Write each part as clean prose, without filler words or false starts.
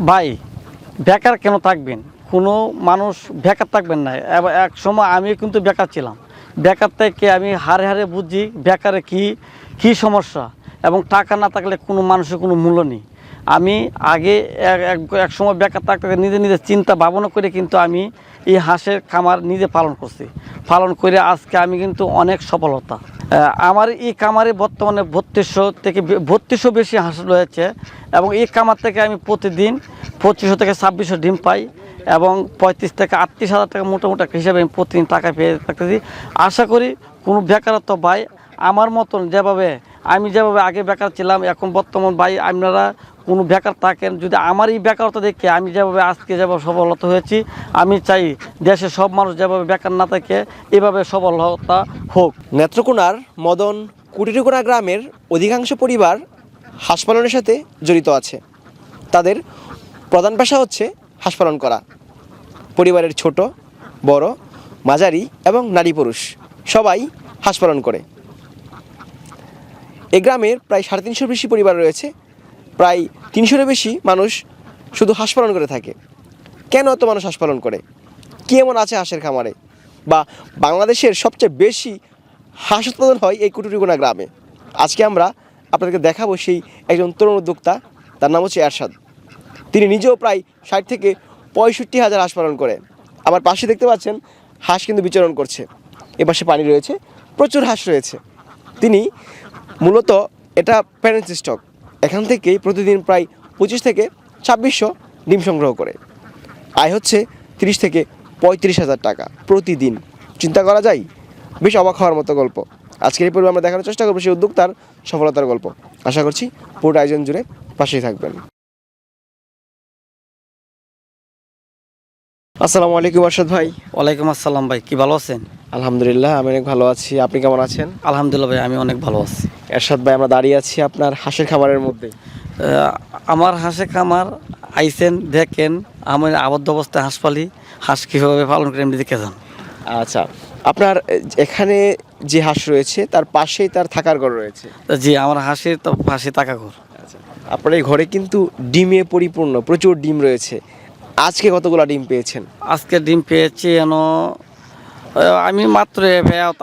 ভাই বেকার কেন থাকবেন? কোনো মানুষ বেকার থাকবেন না। এবার এক সময় আমিও কিন্তু বেকার ছিলাম। বেকার থেকে আমি হারে হারে বুঝি বেকারে কী সমস্যা, এবং টাকা না থাকলে কোনো মানুষের কোনো মূল্য নেই। আমি আগে এক সময় বেকার থাকতে নিজে নিজে চিন্তা ভাবনা করে কিন্তু আমি এই হাঁসের খামার নিজে পালন করছি। পালন করে আজকে আমি কিন্তু অনেক সফলতা। আমার এই খামারে বর্তমানে 3200 বেশি হাঁস রয়েছে, এবং এই খামার থেকে আমি প্রতিদিন 2500 থেকে 2600 ডিম পাই, এবং 35 থেকে 38 হাজার টাকা মোটামুটি হিসাবে আমি প্রতিদিন টাকা পেয়ে থাকতেছি। আশা করি কোনো বেকারত্ব ভাই আমার মতন আমি যেভাবে আগে বেকার ছিলাম, এখন বর্তমান ভাই আপনারা কোনো বেকার থাকেন, যদি আমার এই বেকারত্ব দেখে আমি আজকে যেভাবে সফলতা হয়েছি, আমি চাই দেশের সব মানুষ যেভাবে বেকার না থাকে এভাবে সফলতা হোক। নেত্রকোনার মদন কুটিরকোনা গ্রামের অধিকাংশ পরিবার হাঁস পালনের সাথে জড়িত আছে। তাদের প্রধান পেশা হচ্ছে হাঁস পালন করা। পরিবারের ছোট, বড়, মাঝারি এবং নারী পুরুষ সবাই হাঁস পালন করে। এই গ্রামের প্রায় 350 বেশি পরিবার রয়েছে। প্রায় 300-এর বেশি মানুষ শুধু হাঁস পালন করে থাকে। কেন এত মানুষ হাঁস পালন করে? কী এমন আছে হাঁসের খামারে? বা বাংলাদেশের সবচেয়ে বেশি হাঁস উৎপাদন হয় এই কুটিরকোনা গ্রামে। আজকে আমরা আপনাদেরকে দেখাবো সেই একজন তরুণ উদ্যোক্তা, তার নাম হচ্ছে এরশাদ। তিনি নিজেও প্রায় 60 থেকে 65 হাজার হাঁস পালন করে। আমার পাশে দেখতে পাচ্ছেন হাঁস কিন্তু বিচরণ করছে। এপাশে পানি রয়েছে, প্রচুর হাঁস রয়েছে। তিনি মূলত এটা প্যারেন্টস স্টক, এখান থেকেই প্রতিদিন প্রায় 25 থেকে 2600 ডিম সংগ্রহ করে। আয় হচ্ছে 30 থেকে 35 হাজার টাকা প্রতিদিন। চিন্তা করা যায়, বেশ অবাক হওয়ার মতো গল্প। আজকের এই পর্বে আমরা দেখানোর চেষ্টা করবো সেই উদ্যোক্তার সফলতার গল্প। আশা করছি পুরো আয়োজন জুড়ে পাশেই থাকবেন। আসসালামু আলাইকুম এরশাদ ভাই। ওয়ালাইকুম আসসালাম ভাই, কি ভালো আছেন? আলহামদুলিল্লাহ, আমি অনেক ভালো আছি। আপনি কেমন আছেন? আলহামদুলিল্লাহ ভাই, আমি অনেক ভালো আছি। এরশাদ ভাই, আমরা দাঁড়িয়ে আছি আপনার হাঁসের খামারের মধ্যে। আমার হাঁসের খামার আইসেন, দেখেন আমি আবদ্ধ অবস্থায় হাঁস পালি। হাঁস কীভাবে পালন করে এমনি দেখে যান। আচ্ছা, আপনার এখানে যে হাঁস রয়েছে তার পাশেই তার থাকার ঘর রয়েছে। জি, আমার হাঁসের তো পাশে টাকা ঘর। আচ্ছা, আপনার এই ঘরে কিন্তু ডিমে পরিপূর্ণ, প্রচুর ডিম রয়েছে। আজকে কতগুলো ডিম পেয়েছেন? আজকে ডিম পেয়েছি আমি মাত্র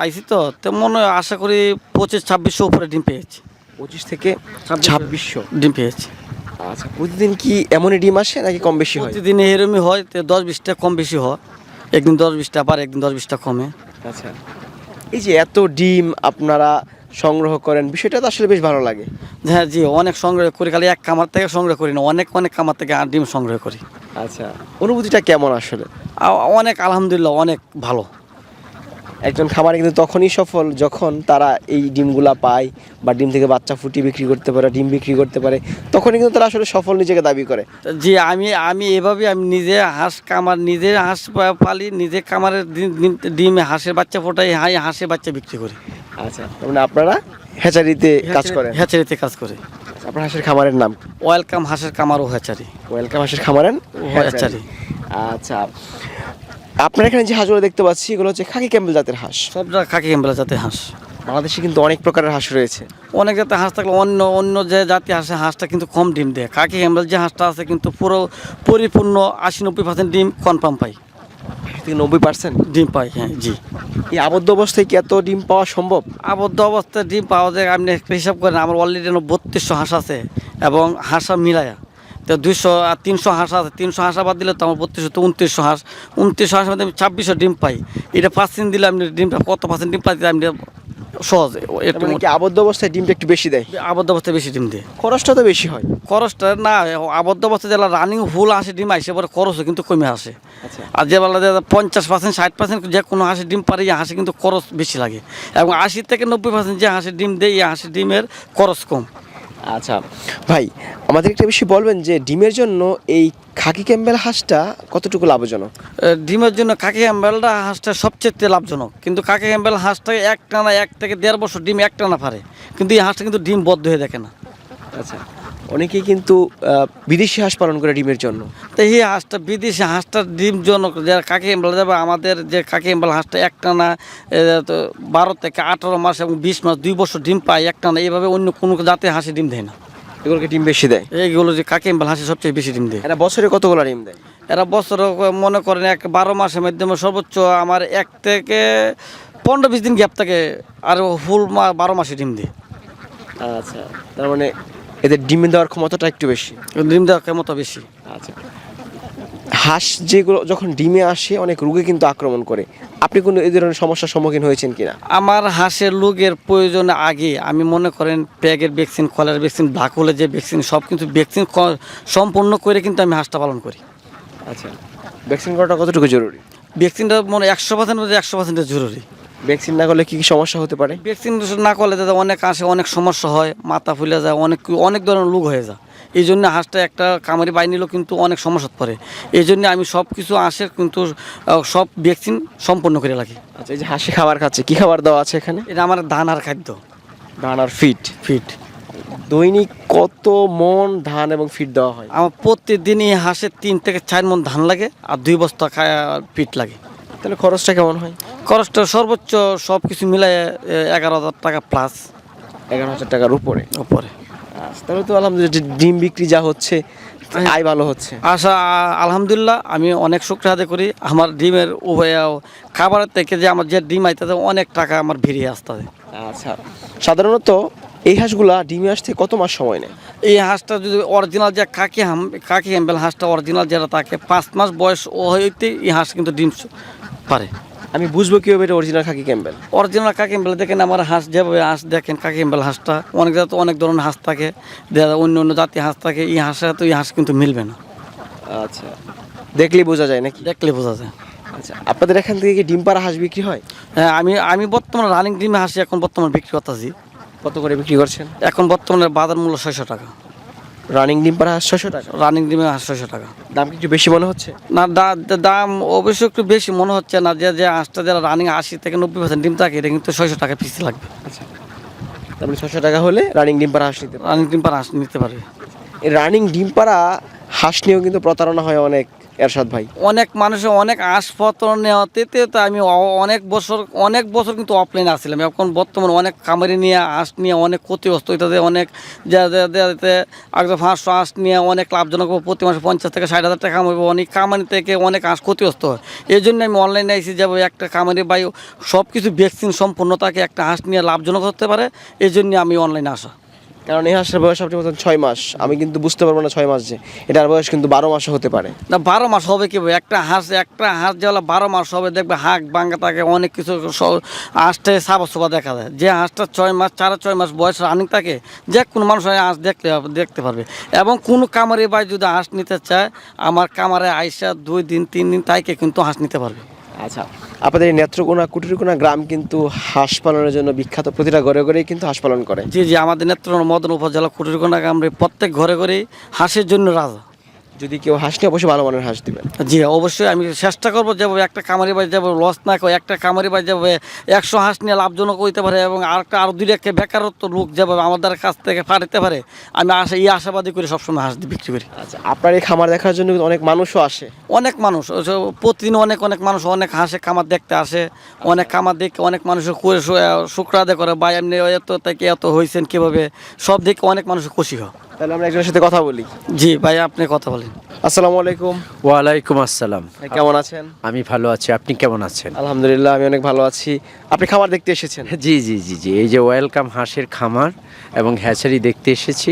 আইছি তো মনে হয় আশা করি 2500-2600 উপরে ডিম পেয়েছি। 25 থেকে 2600 ডিম পেয়েছি। আচ্ছা, প্রতিদিন কি এমনই ডিম আসে নাকি কম বেশি হয়? প্রতিদিন এরমই হয়, 10-20টা কম বেশি হয়। একদিন 10-20টা, আবার একদিন 10-20টা কমে। আচ্ছা, এই যে এত ডিম আপনারা সংগ্রহ করেন, বিষয়টা তো আসলে বেশ ভালো লাগে। হ্যাঁ জি, অনেক সংগ্রহ করি, খালি এক খামার থেকে সংগ্রহ করি না, অনেক খামার থেকে ডিম সংগ্রহ করি। আচ্ছা, অনুভূতিটা কেমন আসলে? অনেক আলহামদুলিল্লাহ, অনেক ভালো। একজন খামারে কিন্তু তখনই সফল যখন তারা এই ডিমগুলা পায়, বা ডিম থেকে বাচ্চা ফুটিয়ে বিক্রি করতে পারে, ডিম বিক্রি করতে পারে, তখনই কিন্তু তারা আসলে সফল নিজেকে দাবি করে। জি, আমি এভাবে আমি নিজে হাঁস পালি, নিজে খামারের ডিমে হাঁসের বাচ্চা ফোটাই, হাঁসের বাচ্চা বিক্রি করি। আচ্ছা, মানে আপনারা হ্যাচারিতে কাজ করেন? হ্যাচারিতে কাজ করি। আপনার হাঁসের খামারের নাম? ওয়েলকাম হাঁসের খামার ও হ্যাচারি। ওয়েলকাম হাঁসের খামারের হ্যাচারি। আচ্ছা, আপনার এখানে যে হাঁসগুলো দেখতে পাচ্ছি এগুলো হচ্ছে খাকি ক্যাম্বেল জাতের হাঁস। সবটা খাকি ক্যাম্বেল জাতের হাঁস। বাংলাদেশে কিন্তু অনেক প্রকারের হাঁস রয়েছে। অনেক জাতের হাঁস থাকলে অন্য যে জাতি হাঁসটা কিন্তু কম ডিম দেয়। খাকি ক্যাম্বেল যে হাঁসটা আছে কিন্তু পুরো পরিপূর্ণ 80-90% ডিম কনফার্ম পাই। 90% ডিম পাই, হ্যাঁ জি। এই আবদ্ধ অবস্থায় কি এত ডিম পাওয়া সম্ভব? আবদ্ধ অবস্থায় ডিম পাওয়া যায়, আপনি একটা হিসাব করেন। আমার অলরেডি 3200 হাঁস আছে, এবং হাঁসা মিলায়া তো 200 আর 300 হাঁস আছে। 300 হাঁস বাদ দিলে তো আমার 3200 তো 2900 হাঁস। 2900 হাঁসের মধ্যে আমি 2600 ডিম পাই। এটা 5% দিলে আপনি ডিমটা কত পার্সেন্ট ডিম পাই আপনি সহজে একটু কি আবদ্ধ অবস্থায় ডিমটা একটু বেশি দেয়? আবদ্ধ অবস্থায় বেশি ডিম দেয়। খরচটা তো বেশি হয়। খরচটা না, আবদ্ধ অবস্থায় যেটা রানিং ফুল হাঁসের ডিম আসে পরে খরচও কিন্তু কমে আসে। আচ্ছা, আর যে বেলা 50%, 60% যে কোনো হাঁসের ডিম পারে, এই হাঁসে কিন্তু খরচ বেশি লাগে, এবং 80 থেকে 90% যে হাঁসের ডিম দেয় এই হাঁসের ডিমের খরচ কম। আচ্ছা ভাই, আমাদের একটা বিষয় বলবেন যে ডিমের জন্য এই খাকি ক্যাম্বেল হাঁসটা কতটুকু লাভজনক? ডিমের জন্য খাকি ক্যাম্বেলটা হাঁসটা সবচেয়ে লাভজনক, কিন্তু খাকি ক্যাম্বেল হাঁসটা 1 থেকে 1.5 বছর ডিম একটানা পারে, কিন্তু এই হাঁসটা কিন্তু ডিম বদ্ধ হয়ে দেখে না। আচ্ছা, অনেকেই কিন্তু বিদেশি হাঁস পালন করে ডিমের জন্য। তো এই হাঁসটা বিদেশি হাঁসটার ডিম জন্য যারা কাকি এম্বল যাবে, আমাদের যে কাকি এম্বল হাঁসটা একটানা 12 থেকে 18 মাস এবং 20 মাস 2 বছর ডিম পায় একটানা, এইভাবে অন্য কোনো জাতের হাঁসে ডিম দেয় না। এগুলোকে ডিম বেশি দেয়? এইগুলো যে কাকিমবেল হাঁসে সবচেয়ে বেশি ডিম দেয়। এরা বছরে কতগুলো ডিম দেয়? এরা বছর মনে করেন 12 মাসের মাধ্যমে সর্বোচ্চ আমার 1 থেকে 15-20 দিন গ্যাপ থাকে, আর ফুল 12 মাসে ডিম দেয়। আচ্ছা, তার মানে এদের ডিম দেওয়ার ক্ষমতাটা একটু বেশি। ডিম দেওয়ার ক্ষমতা বেশি। আচ্ছা, হাঁস যেগুলো যখন ডিমে আসে অনেক রোগে কিন্তু আক্রমণ করে, আপনি কোনো এই ধরনের সমস্যার সম্মুখীন হয়েছেন কিনা? আমার হাঁসের রোগের প্রয়োজনে আগে আমি মনে করেন প্যাগের ভ্যাকসিন, কলেরার ভ্যাকসিন, ব্ল্যাক হোলের যে ভ্যাকসিন, সব কিন্তু ভ্যাকসিন সম্পূর্ণ করে কিন্তু আমি হাঁসটা পালন করি। আচ্ছা, ভ্যাকসিন করাটা কতটুকু জরুরি? ভ্যাকসিনটা মনে 100% জরুরি। ভ্যাকসিন না করলে কি কি সমস্যা হতে পারে? ভ্যাকসিন না করলে দাদা অনেক আসে, অনেক সমস্যা হয়, মাথা ফুলে যায়, অনেক ধরনের রোগ হয়ে যায়। এই জন্য হাঁসটা একটা কামারি বাই নিলেও কিন্তু অনেক সমস্যা পড়ে। এই জন্য আমি সব কিছু হাঁসের কিন্তু সব ভ্যাকসিন সম্পন্ন করে রাখি। আচ্ছা, এই যে হাঁসি খাবার খাচ্ছে, কি খাবার দেওয়া আছে এখানে? এটা আমার ধান আর খাদ্য। ধান আর ফিড? ফিট। দৈনিক কত মন ধান এবং ফিড দেওয়া হয়? আমার প্রতিদিন এই হাঁসের 3 থেকে 4 মণ ধান লাগে আর 2 বস্তা ফিট লাগে। তাহলে খরচটা কেমন হয়? খরচটা সর্বোচ্চ সব কিছু মিলাই 11,000 টাকা প্লাস। 11,000 টাকার উপরে? উপরে। আচ্ছা, তাহলে তো আলহামদুলিল্লাহ ডিম বিক্রি যা হচ্ছে, আয় ভালো হচ্ছে। আলহামদুলিল্লাহ, আমি অনেক শুকর আদায় করি। আমার ডিমের খাবারের থেকে যে আমার যে ডিম আইতে অনেক টাকা আমার বেরিয়ে আসতে। আচ্ছা, সাধারণত এই হাঁসগুলা ডিমে আসতে কত মাস সময় নেয়? এই হাঁসটা যদি অরিজিনাল যে কাকি হ্যাম্বেল হাঁসটা অরিজিনাল যেটা থাকে 5 মাস বয়স হইতে এই হাঁস কিন্তু ডিম পারে। আমি বুঝবো কীভাবে এটা অরিজিনাল খাকি ক্যাম্বেল? অরিজিনাল কাকি হ্যাম্বেল দেখেন, আমার হাঁস যেভাবে হাঁস দেখেন কাকি হ্যাম্বেল হাঁসটা অনেক জায়গায় অনেক ধরনের হাঁস থাকে, অন্য অন্য জাতীয় হাঁস থাকে। এই হাঁসের তো এই হাঁস কিন্তু মিলবে না। আচ্ছা, দেখলেই বোঝা যায় নাকি? দেখলে বোঝা যায়। আচ্ছা, আপনাদের এখান থেকে কি ডিম পাড়া হাঁস বিক্রি হয়? হ্যাঁ, আমি বর্তমানে রানিং ডিমে হাঁসি এখন বর্তমানে বিক্রি করতেছি। কত করে বিক্রি করছেন? এখন বর্তমানে বাজার মূল্য 600 টাকা। রানিং ডিম পাড়া হাঁস 600 টাকা? রানিং ডিমে হাঁস 600 টাকা। দাম কি একটু বেশি মনে হচ্ছে? না, দাম অবশ্যই একটু বেশি মনে হচ্ছে না। যে হাঁসটা যারা রানিং 80 থেকে 90% ডিম থাকে, এটা কিন্তু 600 টাকা পিস লাগবে। আচ্ছা, তারপরে 600 টাকা হলে রানিং ডিম পাড়া হাঁস নিতে পারবে? রানিং ডিম পার হাঁস নিতে পারবে। এই রানিং ডিম পাড়া হাঁস নিয়েও কিন্তু প্রতারণা হয় অনেক, এরশাদ ভাই। অনেক মানুষের অনেক আসপত্র নেওয়াতে তো আমি অনেক বছর কিন্তু অফলাইনে আসছিলাম। এখন বর্তমানে অনেক খামারি নিয়ে হাঁস নিয়ে অনেক ক্ষতিগ্রস্ত হইতে, অনেক যাতে একদম হাঁস নিয়ে অনেক লাভজনক, প্রতি মাসে 50 থেকে 60,000 টাকা কামাবো, অনেক কামানি থেকে অনেক হাঁস ক্ষতিগ্রস্ত হয়। এই জন্য আমি অনলাইনে এসে যাবো একটা খামারি বাই সব কিছু ভ্যাকসিন সম্পূর্ণ তাকে একটা হাঁস নিয়ে লাভজনক হতে পারে। এই জন্য আমি অনলাইনে আসা। কারণ এই হাঁসের বয়স আপনি মতন 6 মাস, আমি কিন্তু বুঝতে পারবো না 6 মাস যে এটার বয়স কিন্তু 12 মাসও হতে পারে। না, 12 মাস হবে কি ভাই? একটা হাঁস যেগুলো 12 মাস হবে, দেখবে হাঁক ভাঙ্গা থাকে, অনেক কিছু হাঁসটা সাবা দেখা যায়। যে হাঁসটা 6 মাস 4-6 মাস বয়স রানিং থাকে, যে কোনো মানুষ হাঁস দেখতে পারবে। এবং কোনো কামারি ভাই যদি হাঁস নিতে চায়, আমার কামারে আইসা 2 দিন 3 দিন তাইকে কিন্তু হাঁস নিতে পারবে। আচ্ছা, আপনাদের এই নেত্রকোনা কুটিরকোনা গ্রাম কিন্তু হাঁস পালনের জন্য বিখ্যাত, প্রতিটা ঘরে ঘরেই কিন্তু হাঁস পালন করে। জি, আমাদের নেত্রকোনা মদন উপজেলা কুটিরকোনা গ্রামে প্রত্যেক ঘরে ঘরেই হাঁসের জন্য রাজা। যদি কেউ হাঁস নিয়ে অবশ্যই ভালো মানের হাঁস দিবেন। জি, অবশ্যই আমি চেষ্টা করবো যেভাবে একটা কামারি বাই যাবে লস না করে, একটা কামারি বাই যাবে 100 হাঁস নিয়ে লাভজনক হইতে পারে, এবং আরও 2-1 বেকারত্ব লোক যেভাবে আমাদের কাছ থেকে পাঠাতে পারে, আমি আশাবাদী করে সবসময় হাঁস বিক্রি করি। আচ্ছা, আপনার এই খামার দেখার জন্য কিন্তু অনেক মানুষও আসে? অনেক মানুষ প্রতিদিন অনেক মানুষ অনেক হাঁসে খামার দেখতে আসে। অনেক খামার দেখে অনেক মানুষের করে শুক্র আদায় করে, ভাই এমনি এত থেকে এত হয়েছেন কীভাবে, সব দেখে অনেক মানুষের খুশি হয়। তাহলে আমরা একজনের সাথে কথা বলি। জি ভাই, আপনি কথা বলেন। আসসালামু আলাইকুম। ওয়ালাইকুম আসসালাম। ভাই কেমন আছেন? আমি ভালো আছি, আপনি কেমন আছেন? আলহামদুলিল্লাহ, আমি অনেক ভালো আছি। আপনি খামার দেখতে এসেছেন? জি জি জি জি, এই যে ওয়েলকাম হাঁসের খামার এবং হ্যাচারি দেখতে এসেছি,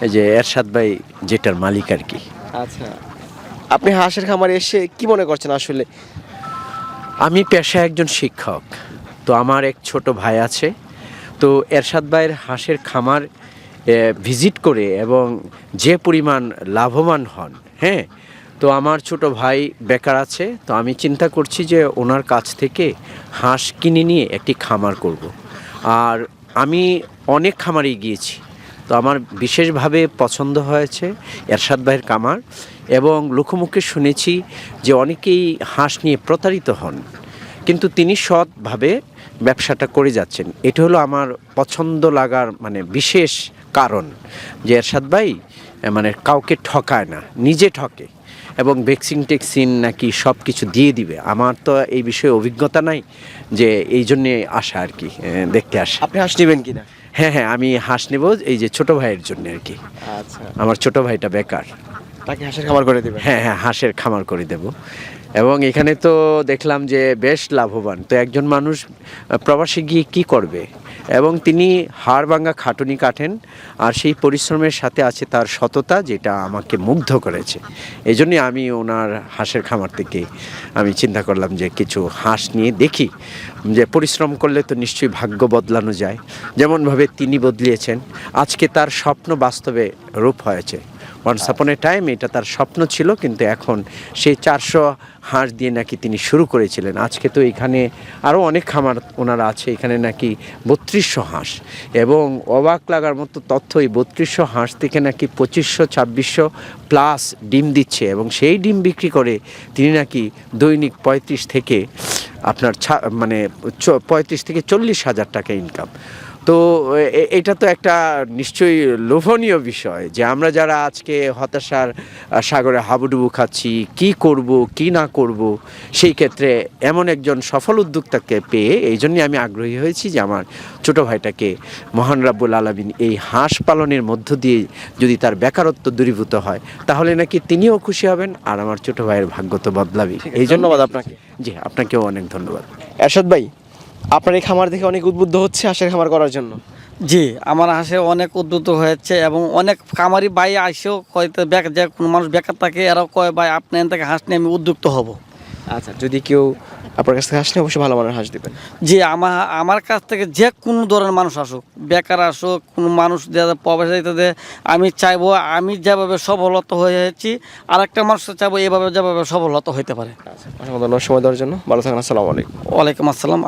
এই যে এরশাদ ভাই যেটার মালিক আর কি। আচ্ছা, আপনি হাঁসের খামারে এসে কি মনে করছেন আসলে? আমি পেশায় একজন শিক্ষক, তো আমার এক ছোট ভাই আছে, তো এরশাদ ভাইয়ের হাঁসের খামার ভিজিট করে এবং যে পরিমাণ লাভবান হন, হ্যাঁ, তো আমার ছোট ভাই বেকার আছে, তো আমি চিন্তা করছি যে ওনার কাছ থেকে হাঁস কিনে নিয়ে একটি খামার করব। আর আমি অনেক খামারে গিয়েছি, তো আমার বিশেষভাবে পছন্দ হয়েছে এরশাদ ভাইয়ের খামার, এবং লোকমুখে শুনেছি যে অনেকেই হাঁস নিয়ে প্রতারিত হন, কিন্তু তিনি সৎভাবে ব্যবসাটা করে যাচ্ছেন। এটা হলো আমার পছন্দ লাগার মানে বিশেষ কারণ, যে এরশাদ ভাই মানে কাউকে ঠকায় না, নিজে ঠকে, এবং ভ্যাকসিন নাকি সব কিছু দিয়ে দিবে। আমার তো এই বিষয়ে অভিজ্ঞতা নাই, যে এই জন্যে আসা আর কি, দেখতে আসা। আপনি হাঁস নেবেন কিনা? হ্যাঁ হ্যাঁ, আমি হাঁস নেব এই যে ছোট ভাইয়ের জন্য আর কি। আচ্ছা, আমার ছোট ভাইটা বেকার। তাকে হাঁসের খামার করে দেবেন? হ্যাঁ হ্যাঁ, হাঁসের খামার করে দেব। এবং এখানে তো দেখলাম যে বেশ লাভবান। তো একজন মানুষ প্রবাসে গিয়ে কি করবে, এবং তিনি হাড় ভাঙা খাটুনি কাটেন, আর সেই পরিশ্রমের সাথে আছে তার সততা, যেটা আমাকে মুগ্ধ করেছে। এই জন্যই আমি ওনার হাঁসের খামার থেকে আমি চিন্তা করলাম যে কিছু হাঁস নিয়ে দেখি, যে পরিশ্রম করলে তো নিশ্চয়ই ভাগ্য বদলানো যায়, যেমনভাবে তিনি বদলিয়েছেন। আজকে তার স্বপ্ন বাস্তবে রূপ হয়েছে। ওয়ান্স আপন এ টাইম এটা তার স্বপ্ন ছিল, কিন্তু এখন সেই 400 হাঁস দিয়ে নাকি তিনি শুরু করেছিলেন। আজকে তো এখানে আরও অনেক খামার ওনারা আছে, এখানে নাকি 3200 হাঁস। এবং অবাক লাগার মতো তথ্য, এই 3200 হাঁস থেকে নাকি 2500-2600 প্লাস ডিম দিচ্ছে, এবং সেই ডিম বিক্রি করে তিনি নাকি দৈনিক 35 থেকে আপনার 35 থেকে 40,000 টাকা ইনকাম। তো এটা তো একটা নিশ্চয়ই লোভনীয় বিষয়, যে আমরা যারা আজকে হতাশার সাগরে হাবুডুবু খাচ্ছি, কি করব কি না করব, সেই ক্ষেত্রে এমন একজন সফল উদ্যোক্তাকে পেয়ে এই জন্যই আমি আগ্রহী হয়েছি যে আমার ছোট ভাইটাকে মহান রাব্বুল আলামিন এই হাঁস পালনের মধ্য দিয়ে যদি তার বেকারত্ব দূরীভূত হয়, তাহলে নাকি তিনিও খুশি হবেন, আর আমার ছোট ভাইয়ের ভাগ্য তো বদলাবে। এই জন্য ধন্যবাদ আপনাকে। জি, আপনাকেও অনেক ধন্যবাদ। এরশাদ ভাই, আপনার এই খামার দেখে অনেক উদ্বুদ্ধ হচ্ছে হাঁসের খামার করার জন্য। জি, আমার হাঁসে অনেক উদ্বুদ্ধ হয়েছে, এবং অনেক খামারি ভাই আসেও কয় যে কোনো মানুষ বেকার থাকে, এরাও কয় ভাই আপনি এখান থেকে হাঁস নিয়ে আমি উদ্যুক্ত হব। আচ্ছা, যদি কেউ আপনার কাছ থেকে হাঁস নিয়ে অবশ্যই ভালো মানের হাঁস দিবেন। জি, আমার কাছ থেকে যে কোনো ধরনের মানুষ আসুক, বেকার আসুক, কোনো মানুষ প্রবাসীতে, আমি চাইবো আমি যেভাবে সফলতা হয়েছি আর একটা মানুষ চাইবো এভাবে যেভাবে সফলতা হইতে পারে। আচ্ছা, অসংখ্য ধন্যবাদ সময় দেওয়ার জন্য। ভালো থাকেন, আসসালামু আলাইকুম। ওয়ালাইকুম আসসালাম।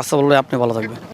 আপনি ভালো থাকবেন।